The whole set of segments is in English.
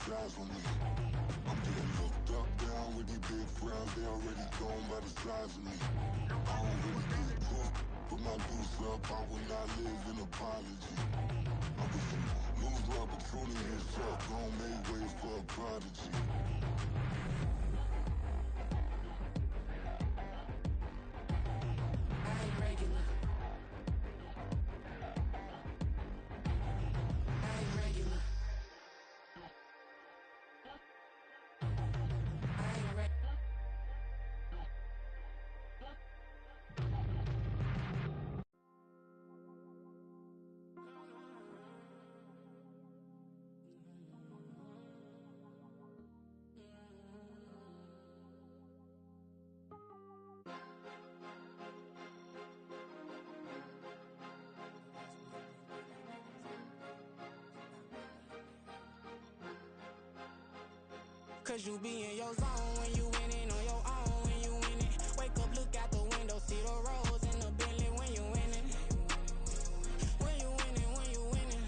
size on me. I'm getting looked up, down with these big frowns, they already gone by the size of me. I don't really get caught, put my deuce up, I will not live in apology. I wish you lose the opportunity, it's up, gon' make way for a prodigy. Cause you be in your zone when you winning on your own when you winning. Wake up, look out the window, see the rose in the Bentley when you winning. When you winning, when you winning.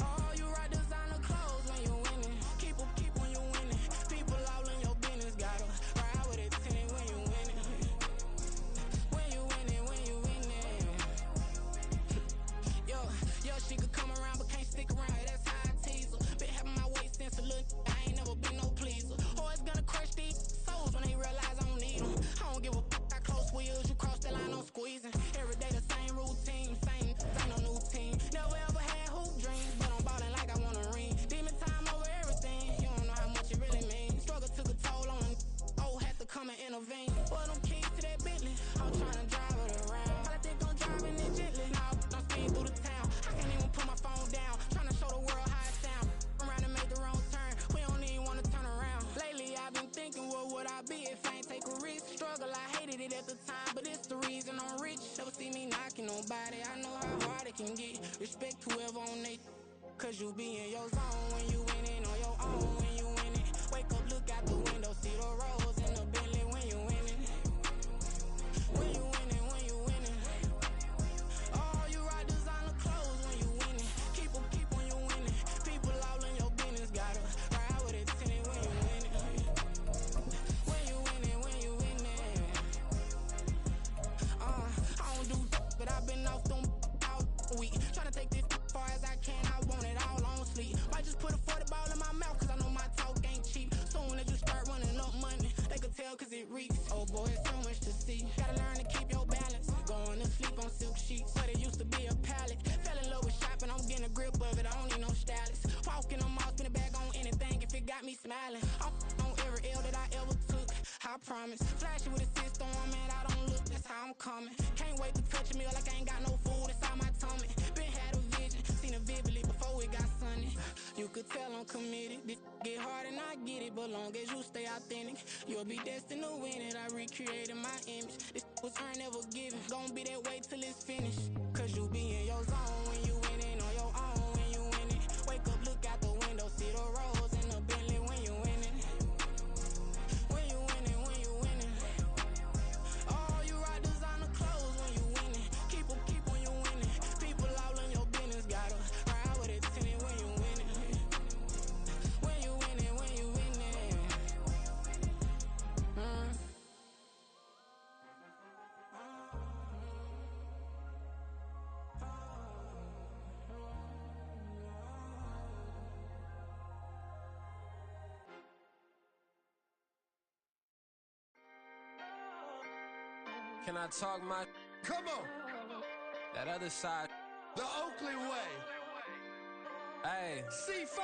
Oh, you right designer clothes when you winning. Keep when you winning. People all in your business, gotta ride with it tinted when you winning. When you winning, when you winning. Yo, she could come around but can't stick around, that's how I tease her. Been having my weight since a little, I ain't never been no pleaser. Always gonna crush these souls when they realize I don't need them. I don't give a f***, I close wheels, you cross the line, I'm squeezing. Every day the same routine, same, ain't no new team. Never ever had hoop dreams, but I'm ballin' like I want a ring. Demon time over everything, you don't know how much it really means. Struggle took a toll on them, had to come and intervene. Boy, them keys to that Bentley, I'm tryna drive it around. I think I'm driving it gently, now I'm speeding through the town. I can't even put my phone down, tryna show the world how it sound. Around and made the wrong turn, we don't even wanna turn around. Lately I've been thinking, what would I be if I ain't take a risk? Struggle, I hated it at the time, but it's the reason I'm rich. Never see me knocking nobody, I know how hard it can get. Respect whoever on they, cause you be in your zone when you winning on your own when you winning. Wake up, look out the window, see the rose in the Bentley when you winning. When you winning, when you winning. Oh, you right designer clothes when you winning. Keep when you winning. People all in your business, gotta ride with it tinted when you winning. When you winning, when you winning. I don't do but I've been off them all week. Tryna take this far as I can, I want it all on sleep. Might just put a 40 ball in my mouth, cause I know my talk ain't cheap. Soon as you start running up money, they could tell cause it reeks. Oh boy, it's so much to see. Gotta learn to keep your balance. Going to sleep on silk sheets, but it used to be a pallet. Fell in love with shopping, I'm getting a grip of it, I don't need no stylist. Walking them off, spin a bag on anything if it got me smiling. I'm on every L that I ever took, I promise. Flashing with a system, man, I don't look, that's how I'm coming. Can't wait to touch a meal like I ain't got no food inside my tummy. Been had a vision, seen it vividly before it got sunny. You could tell I'm committed, this get hard and I get it, but long as you stay authentic, you'll be destined to win it. I recreated my image, this was earned, never given. Gonna be that way till it's finished, cause you be in your zone when you winning on your own when you winning. Wake up, look out the window, see the rose in the Bentley when you winning. When you winning, when you winning. Oh, you right designer clothes when you winning. Keep when you winning. People all in your business, gotta ride with it tinted when you winning. When you winning, when you winning. Can I talk my? Come on, That other side? the Oakley way. Hey. C5.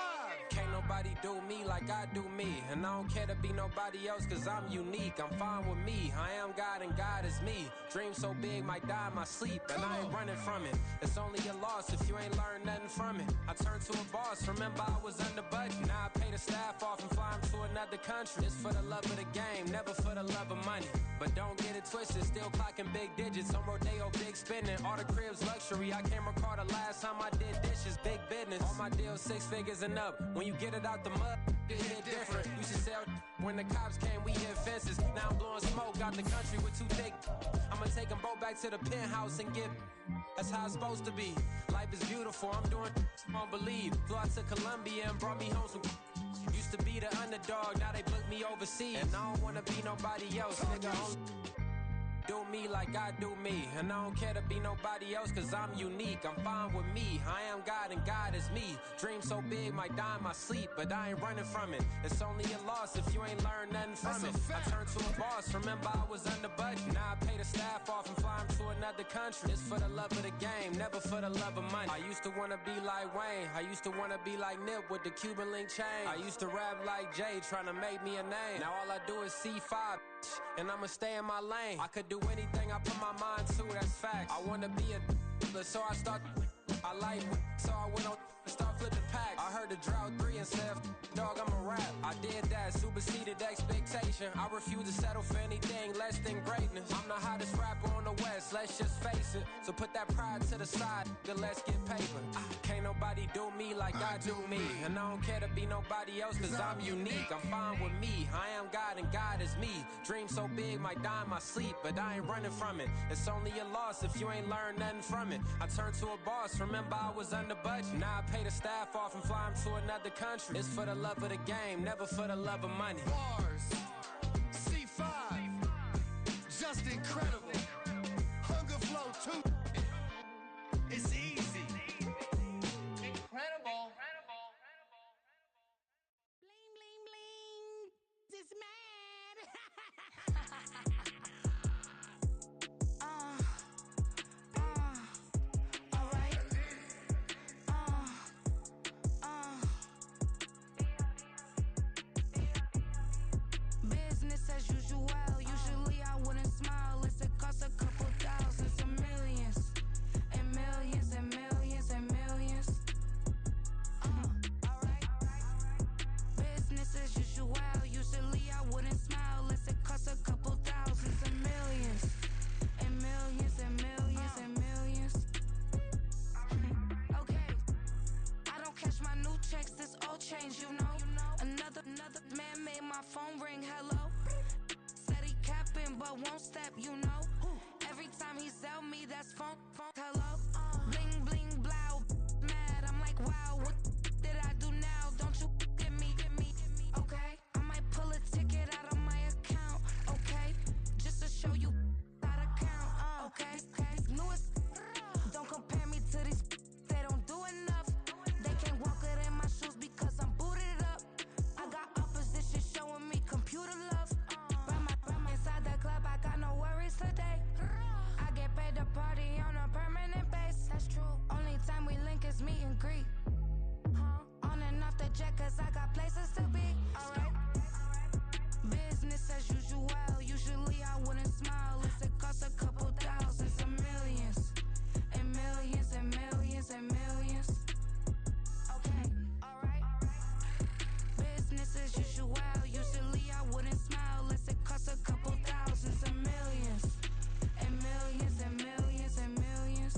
Can't nobody do me like I do me. And I don't care to be nobody else cause I'm unique. I'm fine with me, I am God and God is me. Dream so big might die in my sleep, and I ain't running from it. It's only a loss if you ain't learned nothing from it. I turned to a boss, remember I was under budget. Now I pay the staff off and fly them to another country. It's for the love of the game, never for the love of money. But don't get it twisted, still clocking big digits. On Rodeo, big spending, all the cribs luxury. I can't recall the last time I did dishes, big business. All my deals 6 figures and up. When you get it out the mud, it hit different. You should sell when the cops came, we hit fences. Now I'm blowing smoke out the country with too thick. I'ma take them both back to the penthouse and get. That's how it's supposed to be. Life life is beautiful. I'm doing won't believe. Flew out to Colombia and brought me home some. Used to be the underdog, now they book me overseas. And I don't wanna be nobody else, nigga. Do me like I do me. And I don't care to be nobody else, cause I'm unique. I'm fine with me. I am God and God is me. Dream so big, might die in my sleep, but I ain't running from it. It's only a loss if you ain't learned nothing from it. I turned to a boss, remember I was under budget. Now I pay the staff off and fly them to another country. It's for the love of the game, never for the love of money. I used to wanna be like Wayne. I used to wanna be like Nip with the Cuban link chain. I used to rap like Jay, trying to make me a name. Now all I do is C5, and I'ma stay in my lane. I could do anything I put my mind to, that's facts. I wanna be a so I start. I like so I went on and start flipping packs. I heard the drought 3 and said, dog, I'm a rap. I did that, superseded expectation. I refuse to settle for anything less than greatness. I'm the hottest rapper on the West, let's just face it. So put that pride to the side, then let's get paper. Can't nobody do me like I do me. And I don't care to be nobody else, cause I'm unique. I'm fine with me, I am God and God is me. Dream so big, might die in my sleep, but I ain't running from it. It's only a loss if you ain't learned nothing from it. I turned to a boss, remember I was under budget. Now I pay the staff off and fly them to another country. It's for the love of the game, never for the love of money. Bars, C5, just incredible. Hunger Flow 2, it's easy. Incredible. Bling, bling, bling. This mad. Alright. Business as usual. Usually I wouldn't smile. It costs a couple thousands and millions. And millions and millions and millions. Alright. Business as usual. Usually I wouldn't smile. It costs a couple thousands and millions. And millions and millions and millions. Okay. I don't cash my new checks, this old change, you know. Another man made my phone ring, hello. Said he capping, but won't step, you know. Every time he sell me, that's phone, hello. Bling, bling, blow, mad, I'm like, wow, what did I do now? Don't you get me, okay? I might pull a ticket out of my account, okay? Just to show you how to count, okay? Newest, don't compare me to these, they don't do enough. They can't walk it in my shoes because I'm booted up. I got opposition showing me computer love. Ram inside the club, I got no worries today. I get paid to party on a permanent base. That's true. Only time we link is meet and greet. On and off the jet, cause I got places to be. Alright. Business as usual. Usually I wouldn't smile. It costs a couple thousands and millions. And millions and millions and millions. Okay, alright. Business as usual. Usually I wouldn't smile. It costs a couple thousands and millions. And millions and millions and millions.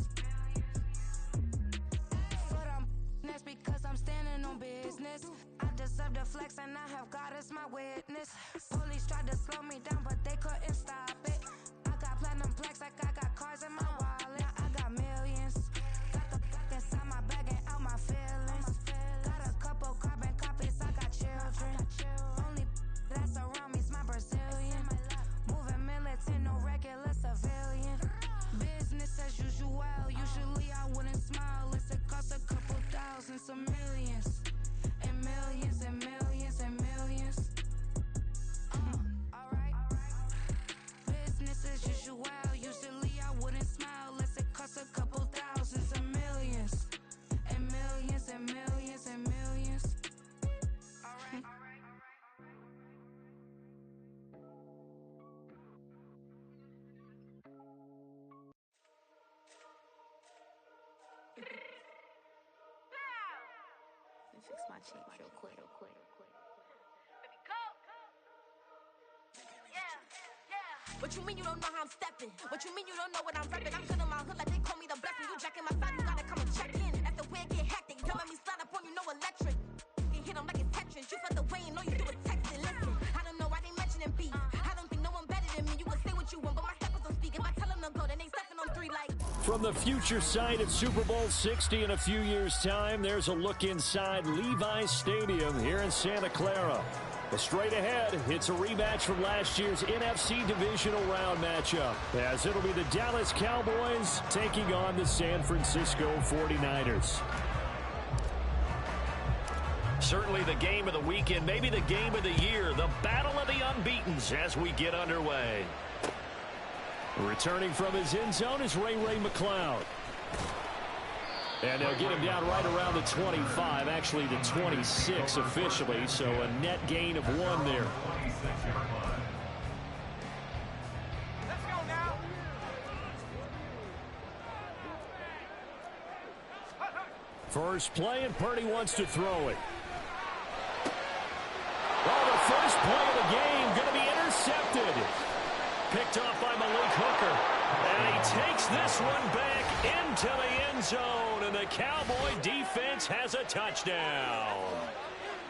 Foot on that's because I'm standing on business. I deserve the flex and I have God as my witness. Police tried to slow me down, but they couldn't stop it. I got platinum plaques like I got cars in my wallet. I got millions. Got the fuck inside my bag and out my feelings. Got a couple carbon copies, I got children. Only that's around me's my Brazilian. Moving militant, no regular civilian. Business as usual. Usually I wouldn't smile. It costs a couple thousands of millions. And millions and millions and millions. Alright. Business as usual. Usually I wouldn't smile. It costs a couple thousands of millions. And millions and millions and millions. Alright. Let me fix my cheek real quick. What you mean you don't know how I'm stepping? What you mean you don't know what I'm repping? I'm good in my hood like they call me the blessing. You jacking my side, you gotta come and check in. That's the way it get hectic. Telling me slide up on you, no electric. You hit them like it's Tetris. You felt the way and all you do is texting. Listen, I don't know why they mentioning beef. I don't think no one better than me. You can say what you want, but my step is on speak. If I tell them to go, then they stepping on 3 like. From the future site at Super Bowl 60 in a few years' time, there's a look inside Levi's Stadium here in Santa Clara. Well, straight ahead, it's a rematch from last year's NFC Divisional Round matchup, as it'll be the Dallas Cowboys taking on the San Francisco 49ers. Certainly the game of the weekend, maybe the game of the year, the battle of the unbeatens as we get underway. Returning from his end zone is Ray McCloud. And they'll get him down right around the 25, actually the 26 officially, so a net gain of 1 there. Let's go now. First play, and Purdy wants to throw it. Oh, the first play of the game going to be intercepted. Picked off by Malik Hooker. And he takes this one back into the end zone. And the Cowboy defense has a touchdown.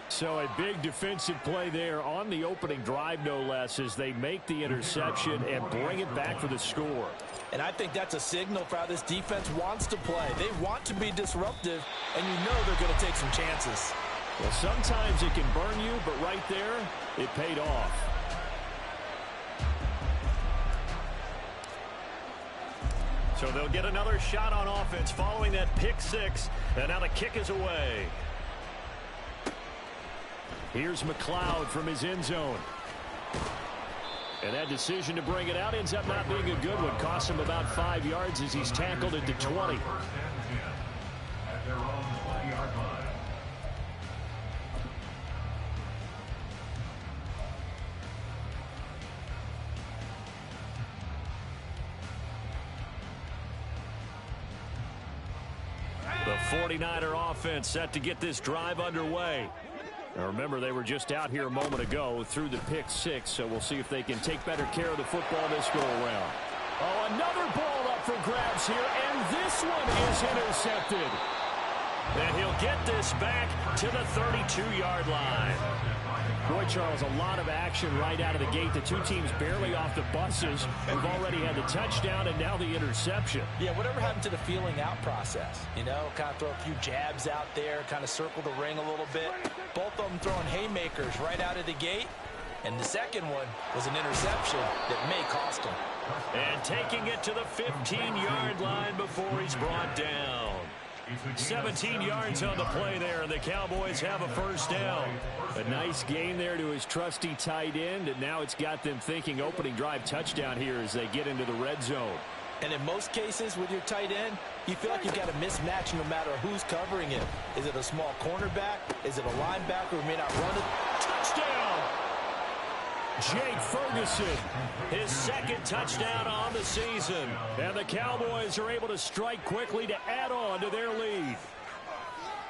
So a big defensive play there on the opening drive, no less, as they make the interception and bring it back for the score. And I think that's a signal for how this defense wants to play. They want to be disruptive, and you know they're going to take some chances. Well, sometimes it can burn you, but right there, it paid off. So they'll get another shot on offense following that pick 6. And now the kick is away. Here's McCloud from his end zone. And that decision to bring it out ends up not being a good one. Costs him about 5 yards as he's tackled at the 20. At their own 20-yard line. The 49er offense set to get this drive underway. Now remember, they were just out here a moment ago through the pick 6, so we'll see if they can take better care of the football this go-around. Oh, another ball up for grabs here, and this one is intercepted. And he'll get this back to the 32-yard line. Boy, Charles, a lot of action right out of the gate. The two teams barely off the buses. We've already had the touchdown and now the interception. Yeah, whatever happened to the feeling out process? You know, kind of throw a few jabs out there, kind of circle the ring a little bit. Both of them throwing haymakers right out of the gate. And the second one was an interception that may cost him. And taking it to the 15-yard line before he's brought down. 17 yards on the play there, and the Cowboys have a first down. A nice gain there to his trusty tight end, and now it's got them thinking opening drive touchdown here as they get into the red zone. And in most cases with your tight end, you feel like you've got a mismatch no matter who's covering him. Is it a small cornerback? Is it a linebacker who may not run it? Touchdown! Jake Ferguson, his second touchdown on the season. And the Cowboys are able to strike quickly to add on to their lead.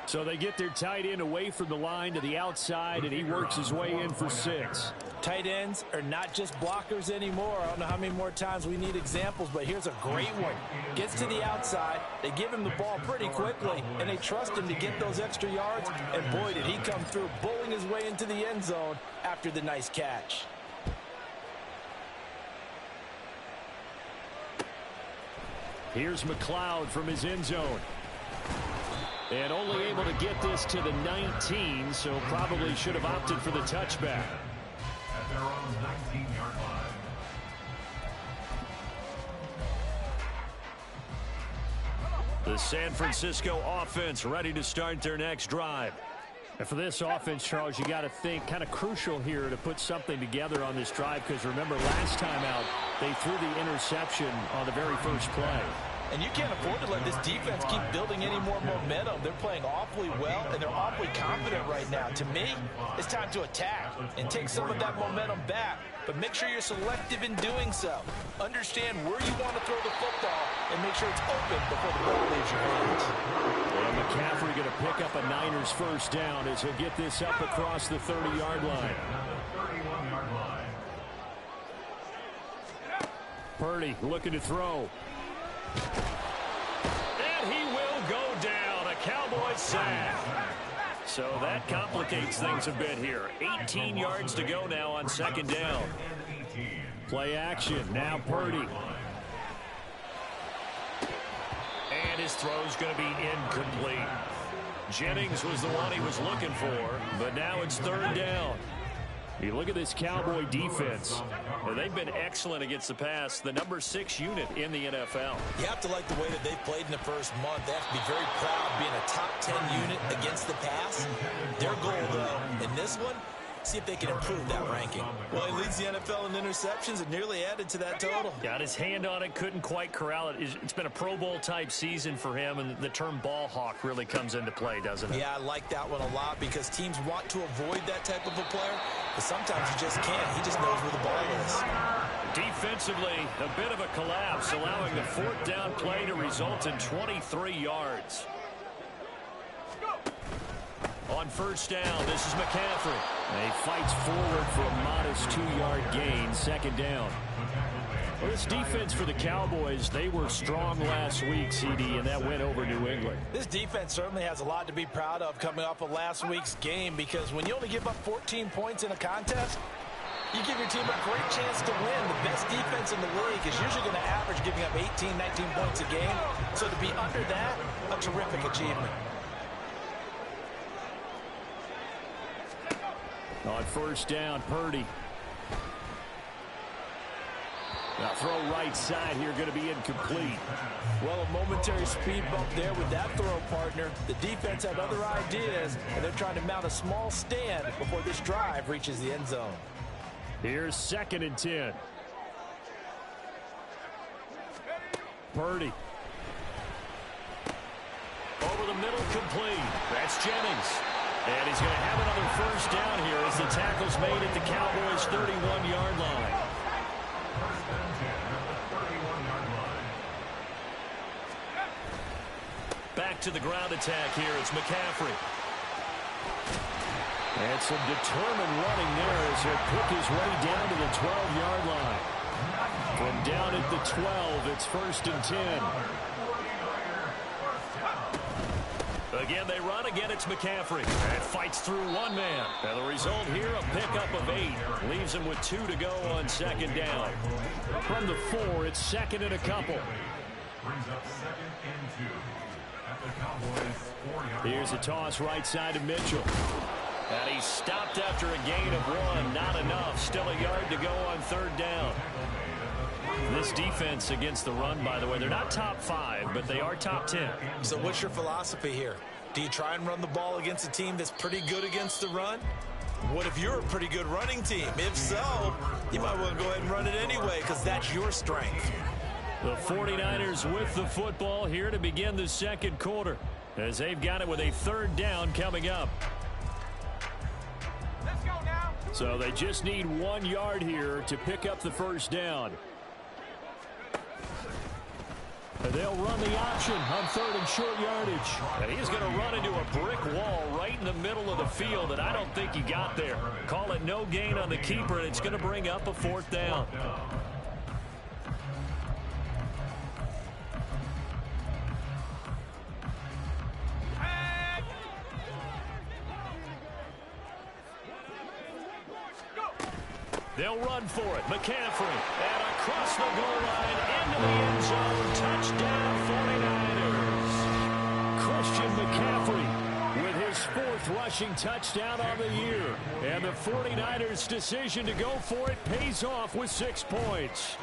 So they get their tight end away from the line to the outside, and he works his way in for 6. Tight ends are not just blockers anymore. I don't know how many more times we need examples, but here's a great one. Gets to the outside, they give him the ball pretty quickly, and they trust him to get those extra yards. And boy, did he come through, bowling his way into the end zone after the nice catch. Here's McCloud from his end zone. And only able to get this to the 19, so probably should have opted for the touchback. At their own 19-yard line. The San Francisco offense ready to start their next drive. And for this offense, Charles, you got to think kind of crucial here to put something together on this drive, because remember last time out they threw the interception on the very first play. And you can't afford to let this defense keep building any more momentum. They're playing awfully well, and they're awfully confident right now. To me, it's time to attack and take some of that momentum back. But make sure you're selective in doing so. Understand where you want to throw the football and make sure it's open before the ball leaves your hands. And McCaffrey going to pick up a Niners first down as he'll get this up across the 30-yard line. 31-yard line. Purdy looking to throw. And he will go down. A Cowboy sack. So that complicates things a bit here. 18 yards to go now on second down. Play action. Now Purdy. And his throw's going to be incomplete. Jennings was the one he was looking for, but now it's third down. You look at this Cowboy defense, and they've been excellent against the pass, the number 6 unit in the NFL. You have to like the way that they've played in the first month. They have to be very proud of being a top 10 unit against the pass. Their goal, though, in this one, see if they can improve that ranking. Well, he leads the NFL in interceptions and nearly added to that total. Got his hand on it, couldn't quite corral it. It's been a Pro Bowl-type season for him, and the term ball hawk really comes into play, doesn't it? Yeah, I like that one a lot because teams want to avoid that type of a player, but sometimes you just can't. He just knows where the ball is. Defensively, a bit of a collapse, allowing the 4th down play to result in 23 yards. On first down, this is McCaffrey. And he fights forward for a modest 2-yard gain, 2nd down. Well, this defense for the Cowboys, they were strong last week, CD, and that went over New England. This defense certainly has a lot to be proud of coming off of last week's game because when you only give up 14 points in a contest, you give your team a great chance to win. The best defense in the league is usually going to average giving up 18, 19 points a game. So to be under that, a terrific achievement. On first down, Purdy. Now throw right side here, going to be incomplete. Well, a momentary speed bump there with that throw, partner. The defense had other ideas, and they're trying to mount a small stand before this drive reaches the end zone. Here's 2nd and 10. Purdy. Over the middle, complete. That's Jennings. And he's going to have another first down here as the tackle's made at the Cowboys' 31-yard line. Back to the ground attack here. It's McCaffrey. And some determined running there as he'll pick his way down to the 12-yard line. From down at the 12, it's 1st and 10. Again, they run. Again, it's McCaffrey. And fights through one man. And the result here, a pickup of 8. Leaves him with 2 to go on 2nd down. From the 4, it's 2nd and a couple. Brings up 2nd and 2 at the Cowboys' 4-yard. Here's a toss right side to Mitchell. And he's stopped after a gain of 1. Not enough. Still a yard to go on 3rd down. This defense against the run, by the way, they're not top 5, but they are top 10. So what's your philosophy here? Do you try and run the ball against a team that's pretty good against the run? What if you're a pretty good running team? If so, you might want to go ahead and run it anyway because that's your strength. The 49ers with the football here to begin the 2nd quarter as they've got it with a 3rd down coming up. Let's go now. So they just need 1 yard here to pick up the first down. And they'll run the option on 3rd and short yardage. And he's going to run into a brick wall right in the middle of the field that I don't think he got there. Call it no gain on the keeper, and it's going to bring up a 4th down. They'll run for it. McCaffrey. And across the goal line into the end zone. Touchdown 49ers. Christian McCaffrey with his 4th rushing touchdown on the year. And the 49ers' decision to go for it pays off with 6 points.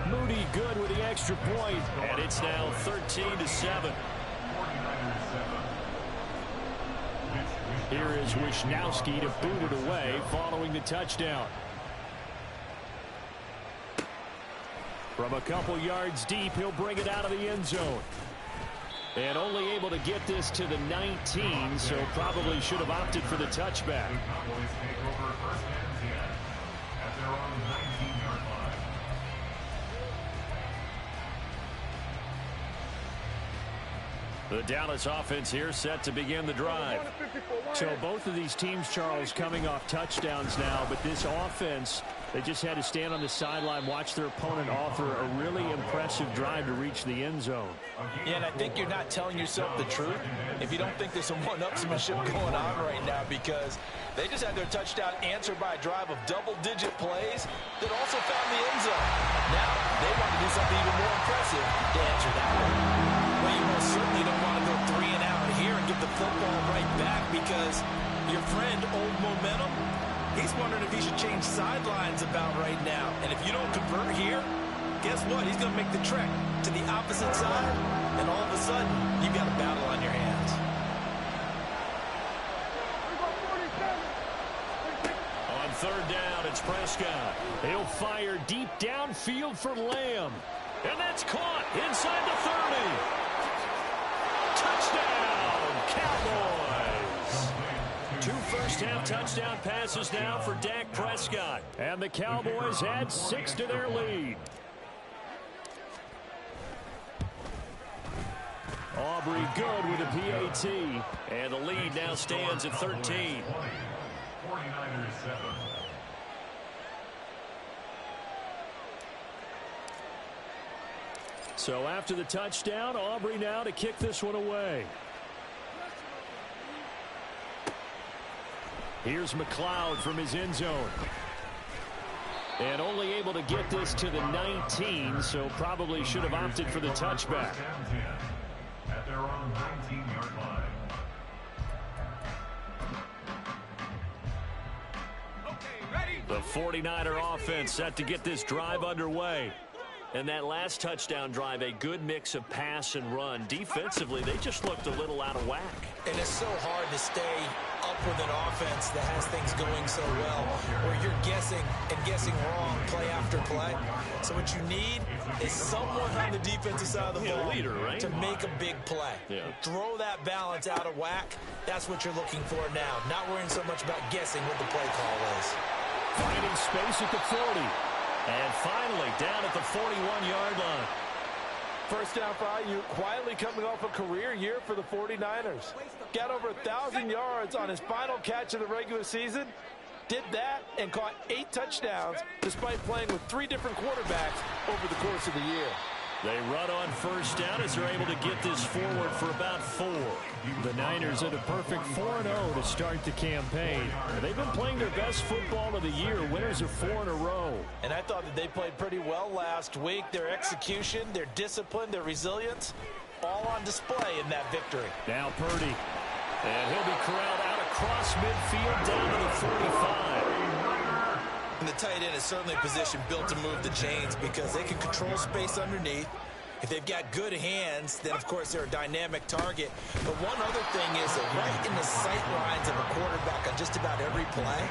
Moody good with the extra point. And it's now 13-7. Here is Wisnowski to boot it away following the touchdown. From a couple yards deep, he'll bring it out of the end zone. And only able to get this to the 19, so probably should have opted for the touchback. Cowboys take over 1st and 10 at their own 19-yard line. The Dallas offense here set to begin the drive. So both of these teams, Charles, coming off touchdowns now, but this offense, they just had to stand on the sideline, watch their opponent offer a really impressive drive to reach the end zone. Yeah, and I think you're not telling yourself the truth if you don't think there's some one-upsmanship going on right now because they just had their touchdown answered by a drive of double-digit plays that also found the end zone. Now they want to do something even more impressive to answer that one. almost certainly don't want to go 3 and out here and give the football right back, because your friend, old momentum, he's wondering if he should change sidelines about right now. And if you don't convert here, guess what? He's going to make the trek to the opposite side, and all of a sudden, you've got a battle on your hands. On third down, it's Prescott. He'll fire deep downfield for Lamb. And that's caught inside the 30. Touchdown, Cowboys. 2 first-half touchdown passes now for Dak Prescott. And the Cowboys add 6 to their lead. Aubrey good with a PAT. And the lead now stands at 13. 49ers 7. So after the touchdown, Aubrey now to kick this one away. Here's McLeod from his end zone. And only able to get this to the 19, so probably should have opted for the touchback. At their own 19-yard line. The 49er offense set to get this drive underway. And that last touchdown drive, a good mix of pass and run. Defensively, they just looked a little out of whack. And it's so hard to stay up with an offense that has things going so well, where you're guessing and guessing wrong play after play. So what you need is someone on the defensive side of the ball leader, right? to make a big play. Yeah. Throw that balance out of whack. That's what you're looking for now. Not worrying so much about guessing what the play call is. Finding space at the 40. And finally, down at the 41-yard line. First down for IU, quietly coming off a career year for the 49ers. Got over 1,000 yards on his final catch of the regular season. Did that and caught 8 touchdowns despite playing with 3 different quarterbacks over the course of the year. They run on first down as they're able to get this forward for about 4. The Niners at a perfect 4-0 to start the campaign. They've been playing their best football of the year. Winners of 4 in a row. And I thought that they played pretty well last week. Their execution, their discipline, their resilience, all on display in that victory. Now Purdy. And he'll be corralled out across midfield down to the 45. And the tight end is certainly a position built to move the chains because they can control space underneath. If they've got good hands, then, of course, they're a dynamic target. But one other thing is they're right in the sight lines of a quarterback on just about every play,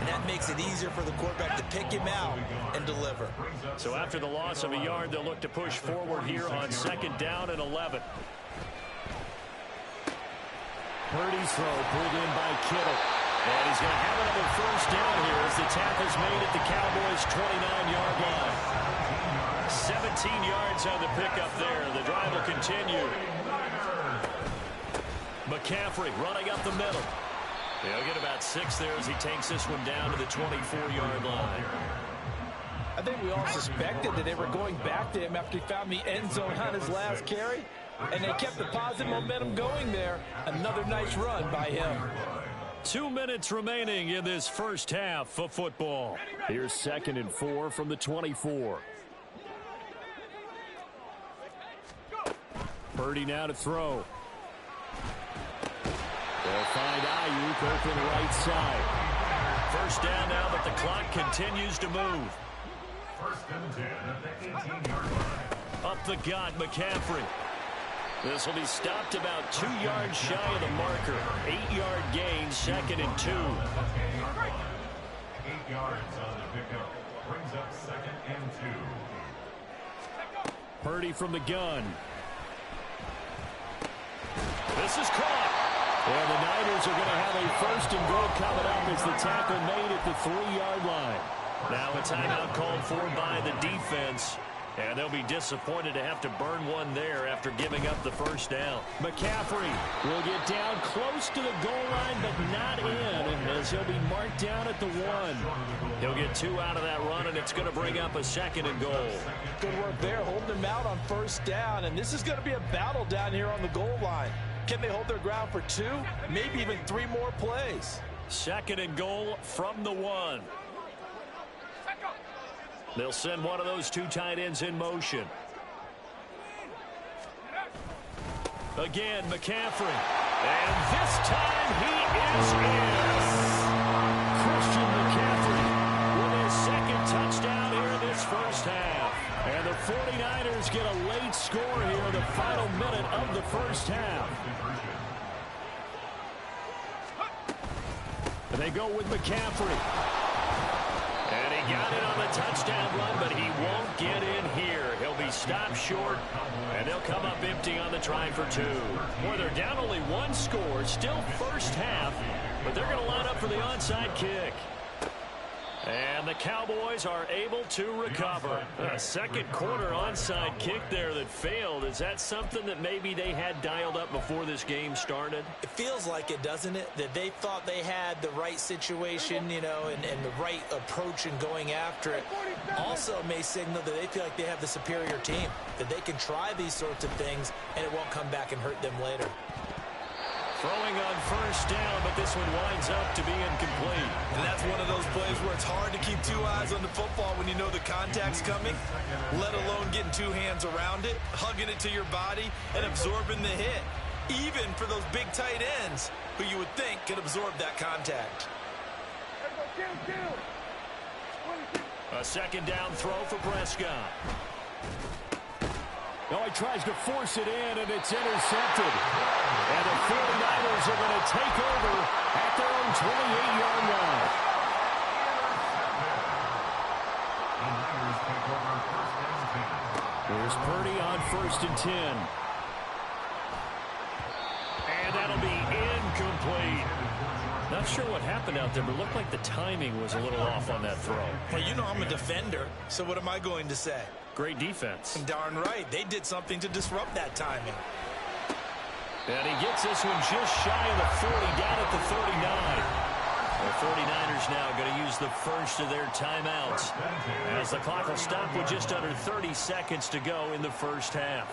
and that makes it easier for the quarterback to pick him out and deliver. So after the loss of a yard, they'll look to push forward here on 2nd down and 11. Purdy's throw pulled in by Kittle. And he's going to have another first down here as the tackle's made at the Cowboys' 29-yard line. 17 yards on the pickup there. The drive will continue. McCaffrey running up the middle. He'll get about 6 there as he takes this one down to the 24-yard line. I think we all suspected that they were going back to him after he found the end zone on his last carry. And they kept the positive momentum going there. Another nice run by him. 2 minutes remaining in this first half of football. Here's 2nd and 4 from the 24. Purdy now to throw. They'll find Ayuk open right side. First down now, but the clock continues to move. 1st and 10 at the 18-yard line. Up the gut, McCaffrey. This will be stopped about 2 yards shy of the marker. 8-yard gain, 2nd and 2. 8 yards on the pickup. Brings up 2nd and 2. Purdy from the gun. This is caught. And the Niners are going to have a 1st and goal coming up as the tackle made at the 3-yard line. Now a timeout called for by the defense. And they'll be disappointed to have to burn one there after giving up the first down. McCaffrey will get down close to the goal line, but not in, as he'll be marked down at the 1. He'll get 2 out of that run, and it's going to bring up a 2nd and goal. Good work there, holding him out on first down. And this is going to be a battle down here on the goal line. Can they hold their ground for 2, maybe even 3 more plays? 2nd and goal from the 1. They'll send one of those 2 tight ends in motion. Again, McCaffrey. And this time he is in. Christian McCaffrey with his second touchdown here in this first half. And the 49ers get a late score here in the final minute of the first half. And they go with McCaffrey. And he got it on the touchdown run, but he won't get in here. He'll be stopped short, and they'll come up empty on the try for 2. Boy, they're down only 1 score, still first half, but they're going to line up for the onside kick. And the Cowboys are able to recover. A second quarter onside kick there that failed. Is that something that maybe they had dialed up before this game started? It feels like it, doesn't it? That they thought they had the right situation, you know, and the right approach in going after it. Also may signal that they feel like they have the superior team, that they can try these sorts of things and it won't come back and hurt them later. Throwing on first down, but this one winds up to be incomplete. And that's one of those plays where it's hard to keep 2 eyes on the football when you know the contact's coming, let alone getting 2 hands around it, hugging it to your body, and absorbing the hit. Even for those big tight ends who you would think could absorb that contact. A second down throw for Prescott. No, he tries to force it in, and it's intercepted. And the 49ers are going to take over at their own 28-yard line. Here's Purdy on 1st and 10. And that'll be incomplete. Not sure what happened out there, but it looked like the timing was a little off on that throw. Well, you know I'm a defender, so what am I going to say? Great defense. Darn right. They did something to disrupt that timing. And he gets this one just shy of the 40, down at the 39. The 49ers now going to use the first of their timeouts as the clock will stop with just under 30 seconds to go in the first half.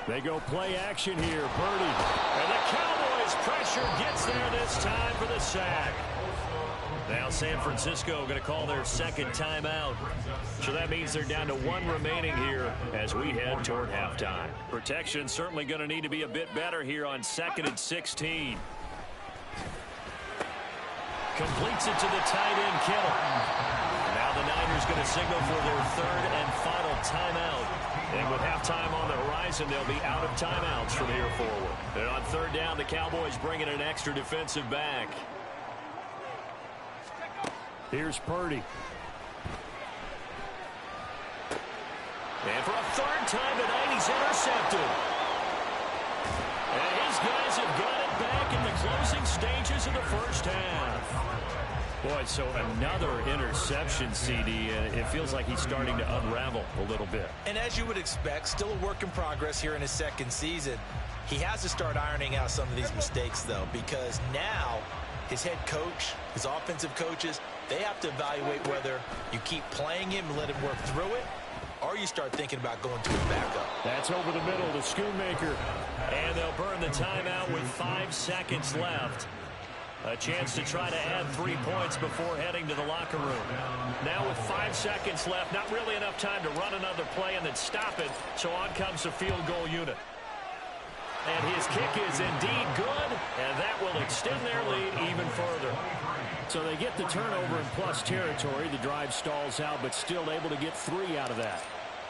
They go play action here, Purdy. And the Cowboys pressure gets there this time for the sack. Now San Francisco going to call their second timeout. So that means they're down to 1 remaining here as we head toward halftime. Protection certainly going to need to be a bit better here on 2nd and 16. Completes it to the tight end, Kittle. Now the Niners going to signal for their 3rd and final timeout. And with halftime on the horizon, they'll be out of timeouts from here forward. And on 3rd down, the Cowboys bring in an extra defensive back. Here's Purdy. And for a 3rd time tonight, he's intercepted. And his guys have got it back in the closing stages of the first half. Boy, so another interception, CD, and it feels like he's starting to unravel a little bit. And as you would expect, still a work in progress here in his 2nd season. He has to start ironing out some of these mistakes, though, because now his head coach, his offensive coaches, they have to evaluate whether you keep playing him and let him work through it, or you start thinking about going to his backup. That's over the middle to Schoonmaker. And they'll burn the timeout with 5 seconds left. A chance to try to add 3 points before heading to the locker room. Now with 5 seconds left, not really enough time to run another play and then stop it, so on comes the field goal unit. And his kick is indeed good, and that will extend their lead even further. So they get the turnover in plus territory. The drive stalls out, but still able to get 3 out of that.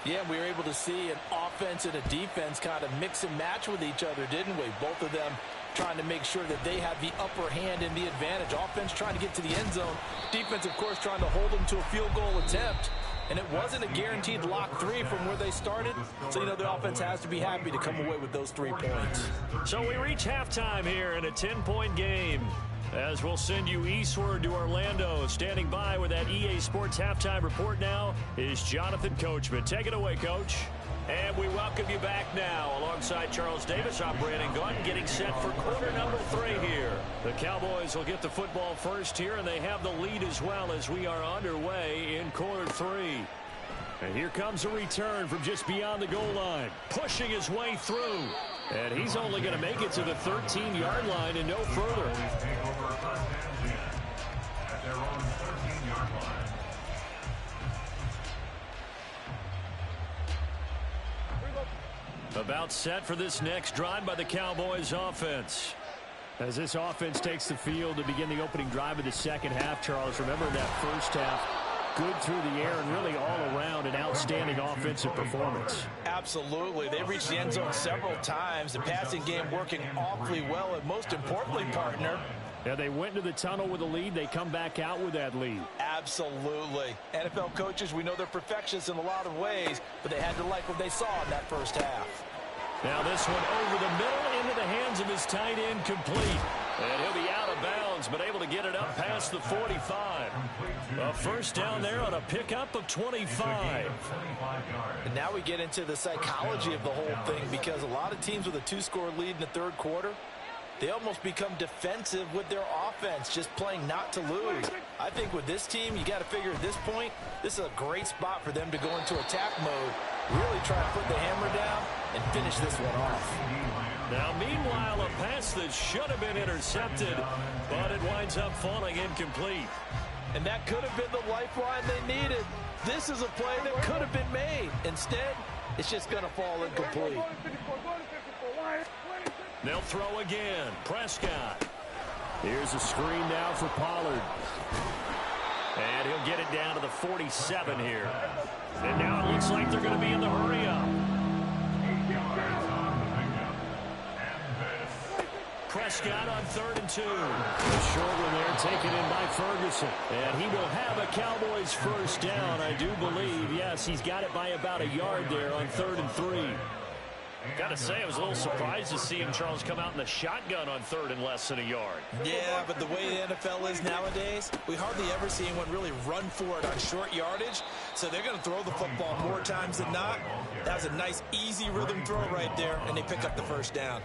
Yeah, we were able to see an offense and a defense kind of mix and match with each other, didn't we? Both of them trying to make sure that they have the upper hand and the advantage. Offense trying to get to the end zone. Defense, of course, trying to hold them to a field goal attempt. And it wasn't a guaranteed lock 3 from where they started. So, you know, the offense has to be happy to come away with those 3 points. So we reach halftime here in a 10-point game. As we'll send you eastward to Orlando. Standing by with that EA Sports halftime report now is Jonathan Coachman. Take it away, Coach. And we welcome you back now. Alongside Charles Davis, I'm Brandon Gaudin, getting set for quarter number 3 here. The Cowboys will get the football first here, and they have the lead as well as we are underway in quarter 3. And here comes a return from just beyond the goal line. Pushing his way through. And he's only going to make it to the 13-yard line and no further. About set for this next drive by the Cowboys offense. As this offense takes the field to begin the opening drive of the second half, Charles, remember that first half, good through the air and really all around an outstanding offensive performance. Absolutely. They reached the end zone several times. The passing game working awfully well, and most importantly, partner, yeah, they went into the tunnel with a lead. They come back out with that lead. Absolutely. NFL coaches, we know they're perfectionists in a lot of ways, but they had to like what they saw in that first half. Now this one over the middle into the hands of his tight end, complete. And he'll be out of bounds, but able to get it up past the 45. A first down there on a pickup of 25. And now we get into the psychology of the whole thing, because a lot of teams with a 2-score lead in the third quarter, they almost become defensive with their offense, just playing not to lose. I think with this team, you got to figure at this point, this is a great spot for them to go into attack mode, really try to put the hammer down and finish this one off. Now, meanwhile, a pass that should have been intercepted, but it winds up falling incomplete. And that could have been the lifeline they needed. This is a play that could have been made. Instead, it's just going to fall incomplete. They'll throw again. Prescott. Here's a screen now for Pollard. And he'll get it down to the 47 here. And now it looks like they're going to be in the hurry-up. Prescott on 3rd and 2. A short one there taken in by Ferguson. And he will have a Cowboys first down, I do believe. Yes, he's got it by about a yard there on 3rd and 3. Got to say, I was a little surprised to see him, Charles, come out in the shotgun on 3rd and less than a yard. Yeah, but the way the NFL is nowadays, we hardly ever see anyone really run for it on short yardage. So they're going to throw the football more times than not. That was a nice, easy rhythm throw right there, and they pick up the first down.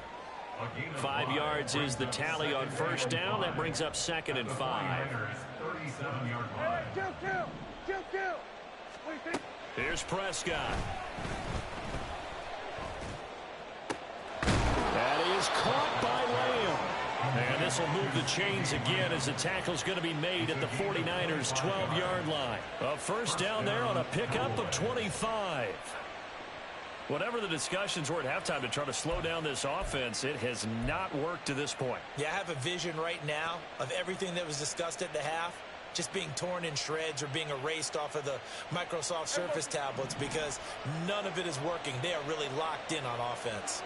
5 yards is the tally on first down. That brings up 2nd and 5. Here's Prescott. That is caught by Lamb. And this will move the chains again as the tackle's going to be made at the 49ers' 12-yard line. A first down there on a pickup of 25. Whatever the discussions were at halftime to try to slow down this offense, it has not worked to this point. Yeah, I have a vision right now of everything that was discussed at the half just being torn in shreds or being erased off of the Microsoft Surface tablets, because none of it is working. They are really locked in on offense.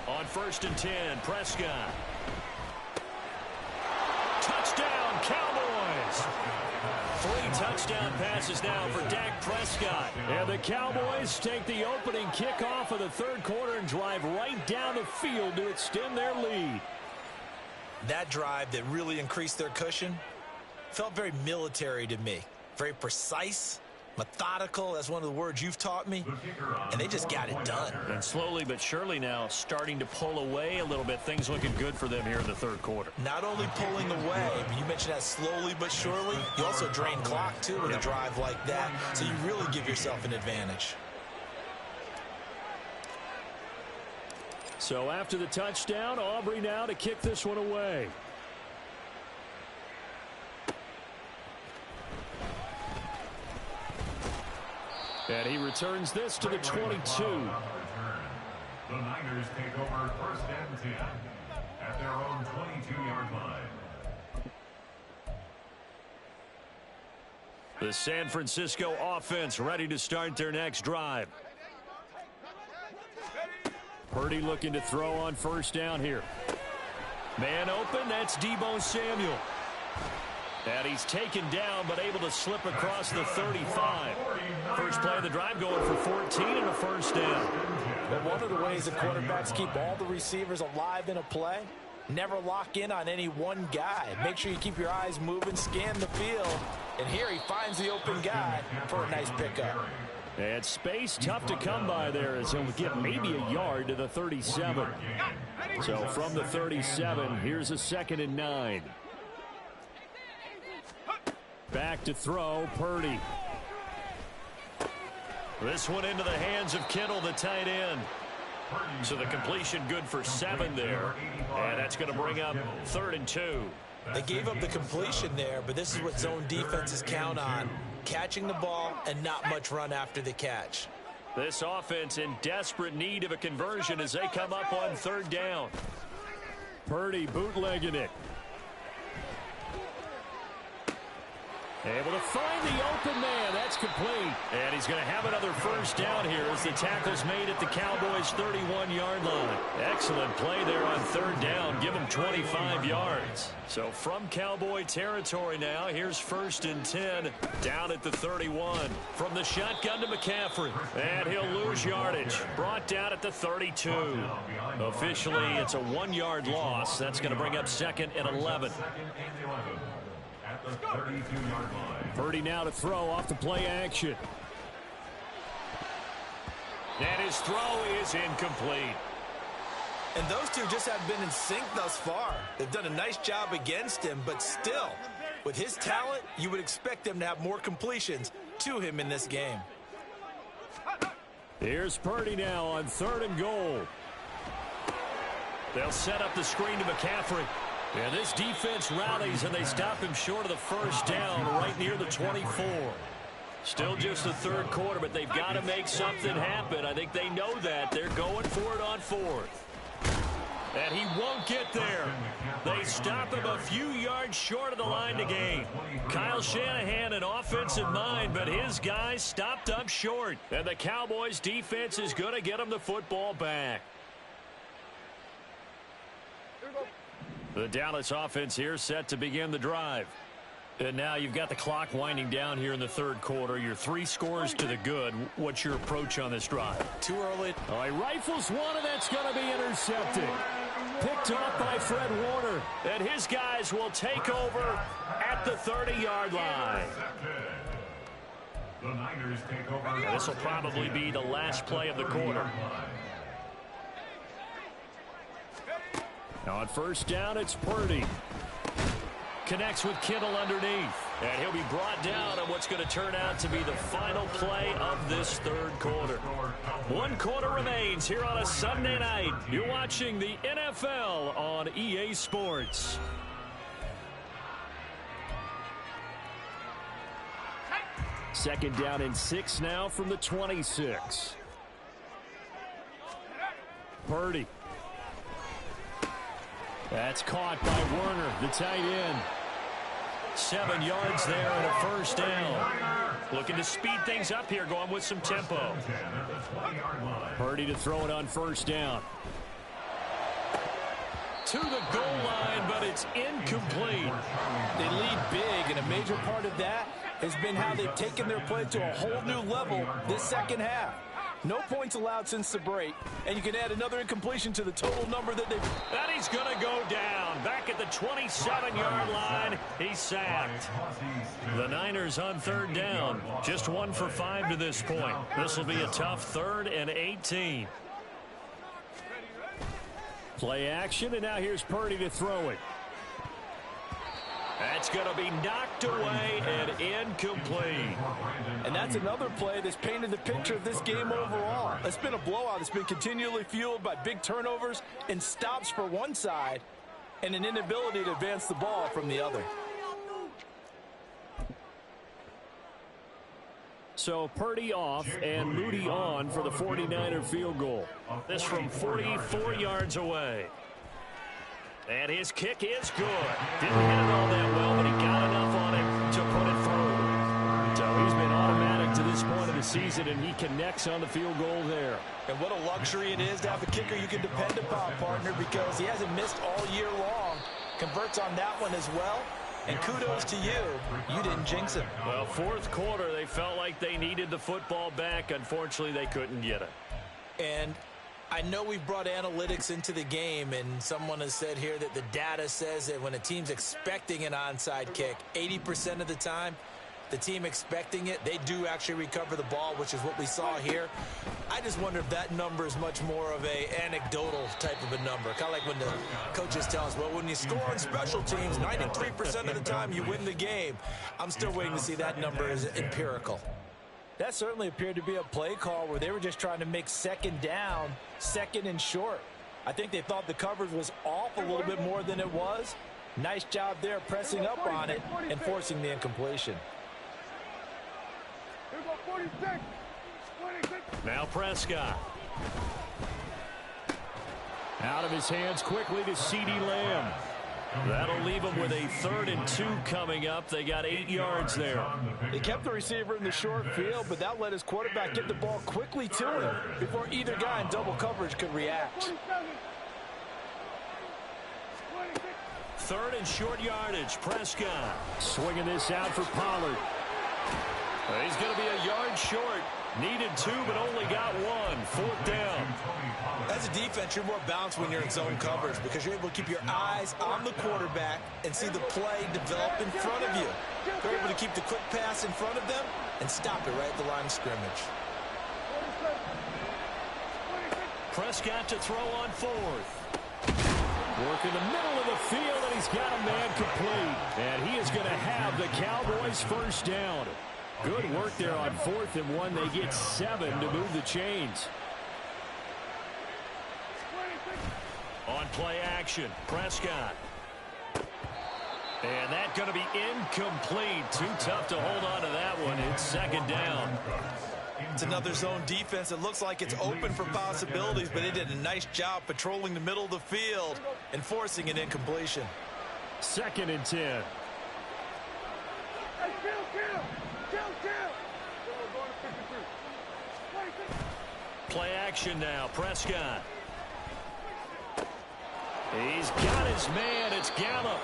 On 1st and 10, Prescott. Touchdown, Cowboys! 3 touchdown passes now for Dak Prescott. And the Cowboys take the opening kickoff of the third quarter and drive right down the field to extend their lead. That drive that really increased their cushion felt very military to me. Very precise, methodical. That's one of the words you've taught me. And they just got it done. And slowly but surely now starting to pull away a little bit. Things looking good for them here in the third quarter. Not only pulling away, but you mentioned that slowly but surely. You also drain clock, too, with a drive like that. So you really give yourself an advantage. So after the touchdown, Aubrey now to kick this one away. And he returns this to the 22. The Niners take over 1st and 10 at their own 22-yard line. The San Francisco offense ready to start their next drive. Purdy looking to throw on first down here. Man open, that's Deebo Samuel. And he's taken down, but able to slip across the 35. First play of the drive going for 14 and a first down. But one of the ways the quarterbacks keep all the receivers alive in a play, never lock in on any one guy. Make sure you keep your eyes moving, scan the field. And here he finds the open guy for a nice pickup. And space tough to come by there as he'll get maybe a yard to the 37. So from the 37, here's a 2nd and 9. Back to throw, Purdy. This one into the hands of Kittle, the tight end. So the completion good for 7 there. And that's going to bring up 3rd and 2. They gave up the completion there, but this is what zone defenses count on. catching the ball and not much run after the catch. This offense in desperate need of a conversion as they come up on third down. Purdy bootlegging it. Able to find the open man. That's complete. And he's going to have another first down here as the tackle's made at the Cowboys' 31-yard line. Excellent play there on third down. Give him 25 yards. So from Cowboy territory now, here's 1st and 10 down at the 31. From the shotgun to McCaffrey. And he'll lose yardage. Brought down at the 32. Officially, it's a 1-yard loss. That's going to bring up 2nd and 11. At the 32-yard line. Purdy now to throw off the play action. And his throw is incomplete. And those two just have been in sync thus far. They've done a nice job against him, but still, with his talent, you would expect them to have more completions to him in this game. Here's Purdy now on 3rd and goal. They'll set up the screen to McCaffrey. And this defense rallies, and they stop him short of the first down right near the 24. Still just the 3rd quarter, but they've got to make something happen. I think they know that. They're going for it on 4th. And he won't get there. They stop him a few yards short of the line to gain. Kyle Shanahan, an offensive mind, but his guys stopped up short. And the Cowboys defense is going to get him the football back. The Dallas offense here set to begin the drive. And now you've got the clock winding down here in the 3rd quarter. You're 3 scores to the good. What's your approach on this drive? Too early. Oh, he rifles one, and that's going to be intercepted. Picked off by Fred Warner. And his guys will take over at the 30-yard line. The Niners take over. Now, this will probably be the last play of the quarter. Now on 1st down, it's Purdy. Connects with Kittle underneath. And he'll be brought down on what's going to turn out to be the final play of this 3rd quarter. 1 quarter remains here on a Sunday night. You're watching the NFL on EA Sports. Second down and 6 now from the 26. Purdy. That's caught by Werner, the tight end. 7 yards there and a first down. Looking to speed things up here, going with some tempo. Purdy to throw it on 1st down. To the goal line, but it's incomplete. They lead big, and a major part of that has been how they've taken their play to a whole new level this 2nd half. No points allowed since the break, and you can add another incompletion to the total number that they've... And he's going to go down. Back at the 27-yard line, he's sacked. The Niners on 3rd down. Just 1 for 5 to this point. This will be a tough 3rd and 18. Play action, and now here's Purdy to throw it. That's going to be knocked away and incomplete. And that's another play that's painted the picture of this game overall. It's been a blowout. It's been continually fueled by big turnovers and stops for one side and an inability to advance the ball from the other. So Purdy off and Moody on for the 49er field goal. This from 44 yards away. And his kick is good. Didn't hit it all that well, but he got enough on it to put it through. So he's been automatic to this point of the season, and he connects on the field goal there. And what a luxury it is to have a kicker you can depend upon, partner, because he hasn't missed all year long. Converts on that one as well. And kudos to you. You didn't jinx him. Well, 4th quarter, they felt like they needed the football back. Unfortunately, they couldn't get it. And I know we've brought analytics into the game, and someone has said here that the data says that when a team's expecting an onside kick, 80% of the time, the team expecting it, they do actually recover the ball, which is what we saw here. I just wonder if that number is much more of a anecdotal type of a number. Kind of like when the coaches tell us, well, when you score on special teams, 93% of the time you win the game. I'm still waiting to see that number is empirical. That certainly appeared to be a play call where they were just trying to make 2nd down, 2nd and short. I think they thought the coverage was off a little bit more than it was. Nice job there pressing up on it and forcing the incompletion. Now Prescott. Out of his hands quickly to CeeDee Lamb. That'll leave him with a 3rd and 2 coming up. They got 8 yards there. They kept the receiver in the short field, but that let his quarterback get the ball quickly to him before either guy in double coverage could react. 3rd and short yardage. Prescott swinging this out for Pollard. He's going to be a yard short. Needed 2, but only got 1. 4th down. As a defense, you're more balanced when you're in zone coverage because you're able to keep your eyes on the quarterback and see the play develop in front of you. You're able to keep the quick pass in front of them and stop it right at the line of scrimmage. Prescott to throw on 4th. Working the middle of the field, and he's got a man complete. And he is going to have the Cowboys' 1st down. Good work there on 4th and 1. They get 7 to move the chains. On play action, Prescott. And that's going to be incomplete. Too tough to hold on to that one. It's 2nd down. It's another zone defense. It looks like it's open for possibilities, but they did a nice job patrolling the middle of the field and forcing an incompletion. 2nd and 10. Play action now, Prescott. He's got his man. It's Gallup.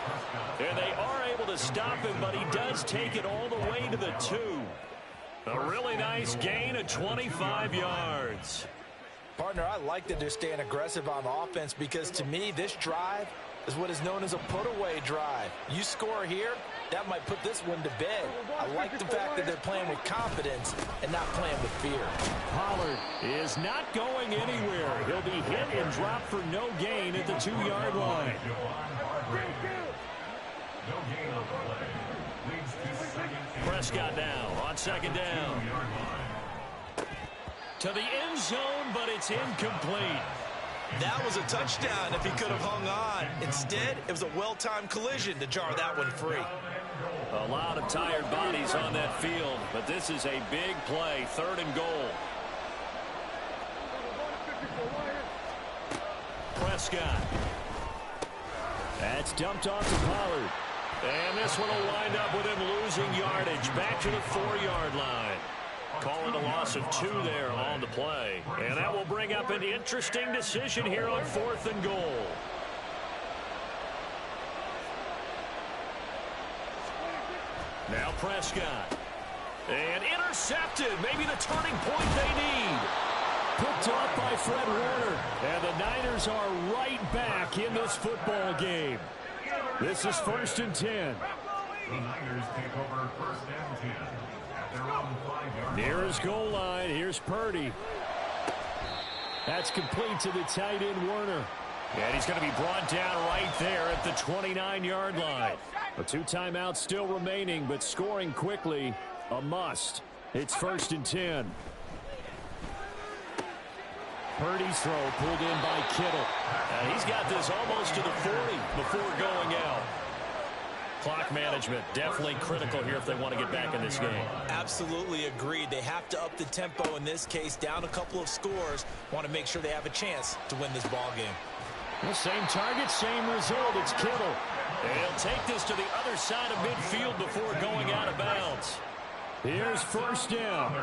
And they are able to stop him, but he does take it all the way to the 2. A really nice gain of 25 yards. Partner, I like that they're staying aggressive on offense because, to me, this drive is what is known as a put-away drive. You score here, that might put this one to bed. I like the fact that they're playing with confidence and not playing with fear. Pollard is not going anywhere. He'll be hit and dropped for no gain at the 2-yard line. Prescott now on 2nd down. To the end zone, but it's incomplete. That was a touchdown if he could have hung on. Instead, it was a well-timed collision to jar that one free. A lot of tired bodies on that field, but this is a big play. 3rd and goal. Prescott. That's dumped off to Pollard. And this one will wind up with him losing yardage back to the 4-yard line. Call it a loss of 2 there on the play. And that will bring up an interesting decision here on 4th and goal. Now Prescott. And intercepted. Maybe the turning point they need. Picked off by Fred Warner. And the Niners are right back in this football game. This is 1st and 10. The Niners take over 1st and 10 at their own 5-yard line. Near his goal line, here's Purdy. That's complete to the tight end, Warner. And he's going to be brought down right there at the 29-yard line. A 2 timeouts still remaining, but scoring quickly, a must. It's 1st and 10. Purdy's throw pulled in by Kittle. And he's got this almost to the 40 before going out. Clock management definitely critical here if they want to get back in this game. Absolutely agreed. They have to up the tempo in this case, down a couple of scores. Want to make sure they have a chance to win this ball game. Well, same target, same result. It's Kittle. And he'll take this to the other side of midfield before going out of bounds. Here's 1st down.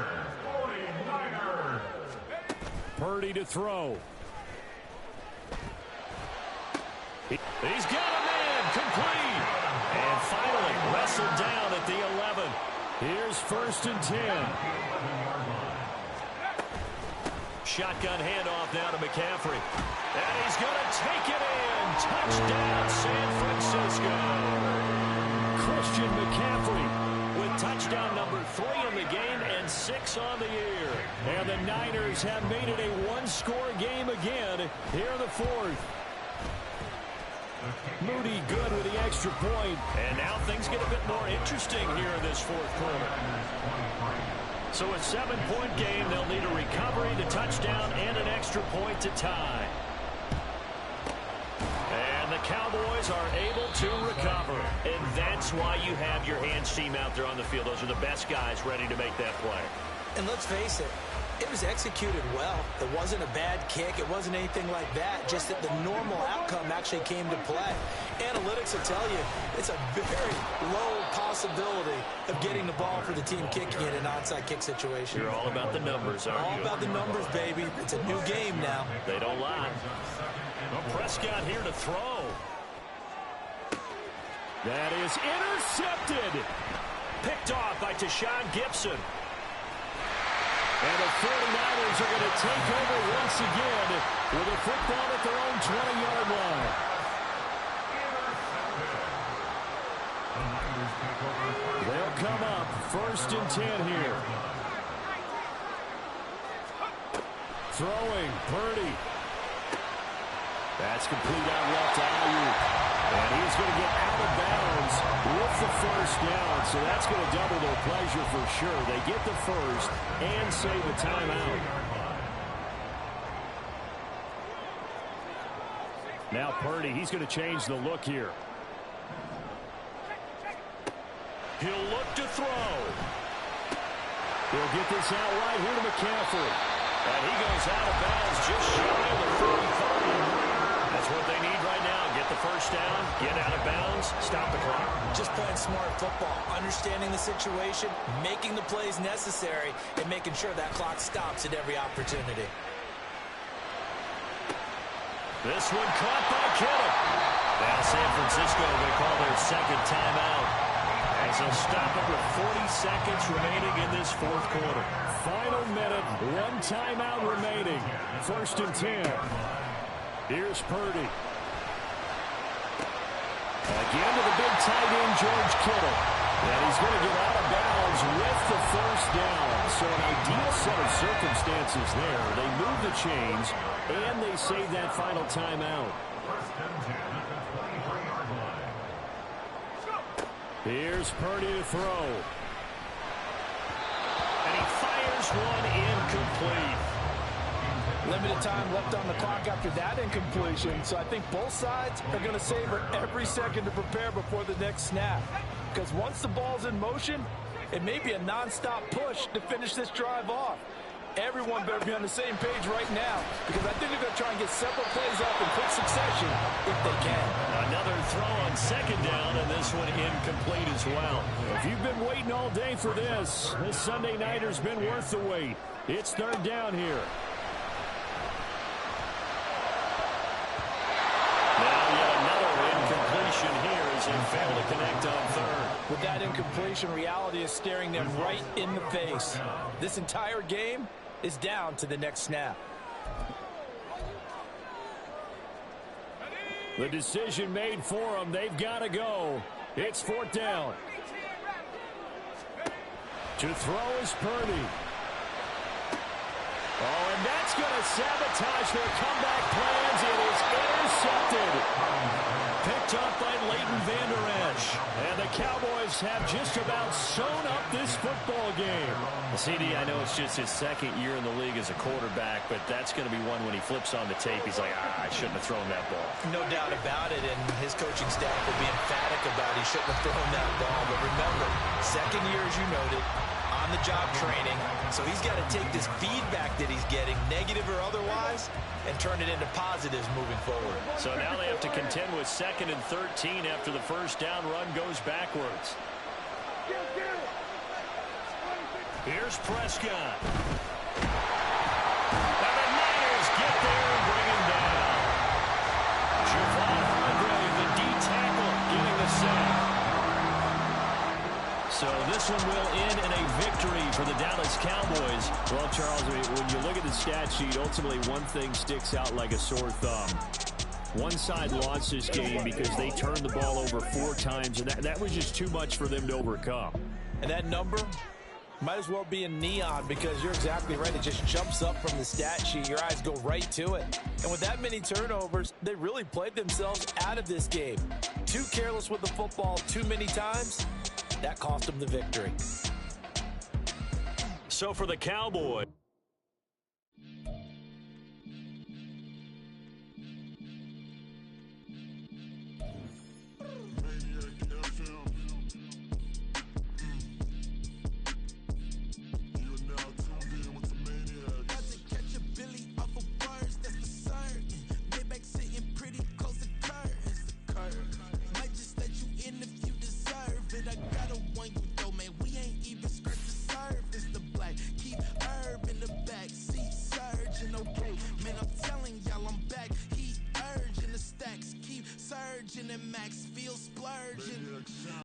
Purdy to throw. He's got a man complete. And finally wrestled down at the 11. Here's 1st and 10. Shotgun handoff now to McCaffrey. And he's going to take it in. Touchdown, San Francisco. Christian McCaffrey with touchdown number 3 in the game and 6 on the year. And the Niners have made it a 1-score game again here in the 4th. Moody good with the extra point. And now things get a bit more interesting here in this 4th quarter. So a 7-point game, they'll need a recovery, the touchdown, and an extra point to tie. And the Cowboys are able to recover. And that's why you have your hands team out there on the field. Those are the best guys ready to make that play. And let's face it, it was executed well. It wasn't a bad kick. It wasn't anything like that. Just that the normal outcome actually came to play. Analytics will tell you it's a very low possibility of getting the ball for the team kicking in an onside kick situation. You're all about the numbers, aren't you? All about the numbers, baby. It's a new game now. They don't lie. Well, Prescott here to throw. That is intercepted. Picked off by Tashawn Gibson. And the 49ers are going to take over once again with a football at their own 20-yard line. They'll come up 1st and 10 here. Throwing, Purdy. That's complete out left to Ayuk. And he's going to get out of bounds with the first down. So that's going to double their pleasure for sure. They get the first and save a timeout. Now Purdy, he's going to change the look here. He'll look to throw. He'll get this out right here to McCaffrey. And he goes out of bounds just shy of the 30-30. That's what they need right now. Get the first down, get out of bounds, stop the clock. Just playing smart football, understanding the situation, making the plays necessary, and making sure that clock stops at every opportunity. This one caught by Kittle. Now San Francisco, they call their second timeout. As they'll stop it with 40 seconds remaining in this fourth quarter. Final minute, one timeout remaining. 1st and 10. Here's Purdy. Again to the big tight end, George Kittle. And he's going to get out of bounds with the first down. So an ideal set of circumstances there. They move the chains, and they save that final timeout. Here's Purdy to throw. And he fires one incomplete. Limited time left on the clock after that incompletion, so I think both sides are going to savor every second to prepare before the next snap. Because once the ball's in motion, it may be a nonstop push to finish this drive off. Everyone better be on the same page right now, because I think they're going to try and get several plays up in quick succession if they can. Another throw on second down, and this one incomplete as well. If you've been waiting all day for this Sunday nighter's been worth the wait. It's 3rd down here. Here as they fail to connect on 3rd. With that incompletion, reality is staring them right in the face. This entire game is down to the next snap. The decision made for them. They've got to go. It's 4th down. To throw is Purdy. Oh, and that's going to sabotage their comeback plans. It is intercepted. Picked up by Leighton Vander Esch. And the Cowboys have just about sewn up this football game. CD, I know it's just his 2nd year in the league as a quarterback, but that's going to be one when he flips on the tape. He's like, I shouldn't have thrown that ball. No doubt about it, and his coaching staff will be emphatic about he shouldn't have thrown that ball. But remember, 2nd year, as you noted, on-the-job training. So he's got to take this feedback that he's getting, negative or otherwise, and turn it into positives moving forward. So now they have to contend with 2nd and 13 after the first down run goes backwards. Here's Prescott. And the Niners get there and bring him down. Javon Hargrave, the D-tackle, getting the sack. So this one will end in a victory for the Dallas Cowboys. Well, Charles, when you look at the stat sheet, ultimately one thing sticks out like a sore thumb. One side lost this game because they turned the ball over 4 times, and that was just too much for them to overcome. And that number might as well be in neon, because you're exactly right. It just jumps up from the stat sheet. Your eyes go right to it. And with that many turnovers, they really played themselves out of this game. Too careless with the football too many times. That cost them the victory. So for the Cowboys, Maniac FM. You are now virgin and Max feel splurging.